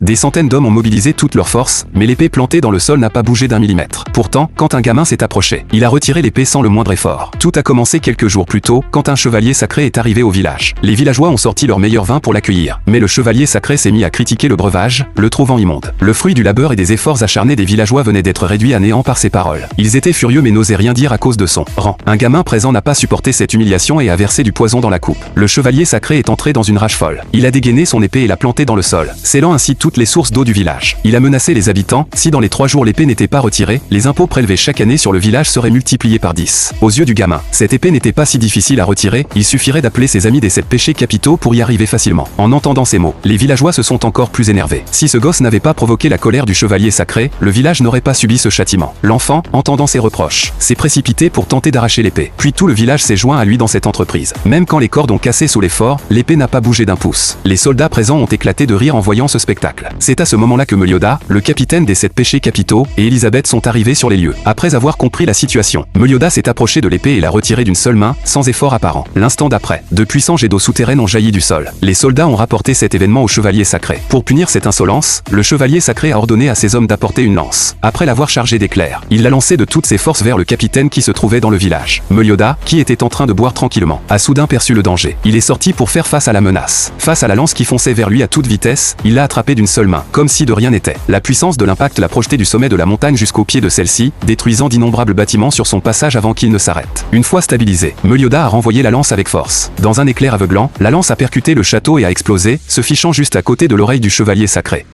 Des centaines d'hommes ont mobilisé toutes leurs forces, mais l'épée plantée dans le sol n'a pas bougé d'un millimètre. Pourtant, quand un gamin s'est approché, il a retiré l'épée sans le moindre effort. Tout a commencé quelques jours plus tôt, quand un chevalier sacré est arrivé au village. Les villageois ont sorti leur meilleur vin pour l'accueillir, mais le chevalier sacré s'est mis à critiquer le breuvage, le trouvant immonde. Le fruit du labeur et des efforts acharnés des villageois venait d'être réduit à néant par ses paroles. Ils étaient furieux mais n'osaient rien dire à cause de son rang. Un gamin présent n'a pas supporté cette humiliation et a versé du poison dans la coupe. Le chevalier sacré est entré dans une rage folle. Il a dégainé son épée et l'a plantée dans le sol, scellant ainsi toutes les sources d'eau du village. Il a menacé les habitants, si dans les 3 jours l'épée n'était pas retirée, les impôts prélevés chaque année sur le village seraient multipliés par 10. Aux yeux du gamin, cette épée n'était pas si difficile à retirer, il suffirait d'appeler ses amis des 7 péchés capitaux pour y arriver facilement. En entendant ces mots, les villageois se sont encore plus énervés. Si ce gosse n'avait pas provoqué la colère du chevalier sacré, le village n'aurait pas subi ce châtiment. L'enfant, entendant ses reproches, s'est précipité pour tenter d'arracher l'épée. Puis tout le village s'est joint à lui dans cette entreprise. Même quand les cordes ont cassé sous l'effort, l'épée n'a pas bougé d'un pouce. Les soldats présents ont éclaté de rire en voyant ce spectacle. C'est à ce moment-là que Meliodas, le capitaine des 7 péchés capitaux, et Elisabeth sont arrivés sur les lieux. Après avoir compris la situation, Meliodas s'est approché de l'épée et l'a retirée d'une seule main, sans effort apparent. L'instant d'après, de puissants jets d'eau souterraine ont jailli du sol. Les soldats ont rapporté cet événement au chevalier sacré. Pour punir cette insolence, le chevalier sacré a ordonné à ses hommes d'apporter une lance. Après l'avoir chargée d'éclairs, il l'a lancée de toutes ses forces vers le capitaine qui se trouvait dans le village. Meliodas, qui était en train de boire tranquillement, a soudain perçu le danger. Il est sorti pour faire face à la menace. Face à la lance qui fonçait vers lui à toute vitesse, il l'a attrapée d'une seule main, comme si de rien n'était. La puissance de l'impact l'a projeté du sommet de la montagne jusqu'au pied de celle-ci, détruisant d'innombrables bâtiments sur son passage avant qu'il ne s'arrête. Une fois stabilisé, Meliodas a renvoyé la lance avec force. Dans un éclair aveuglant, la lance a percuté le château et a explosé, se fichant juste à côté de l'oreille du chevalier sacré.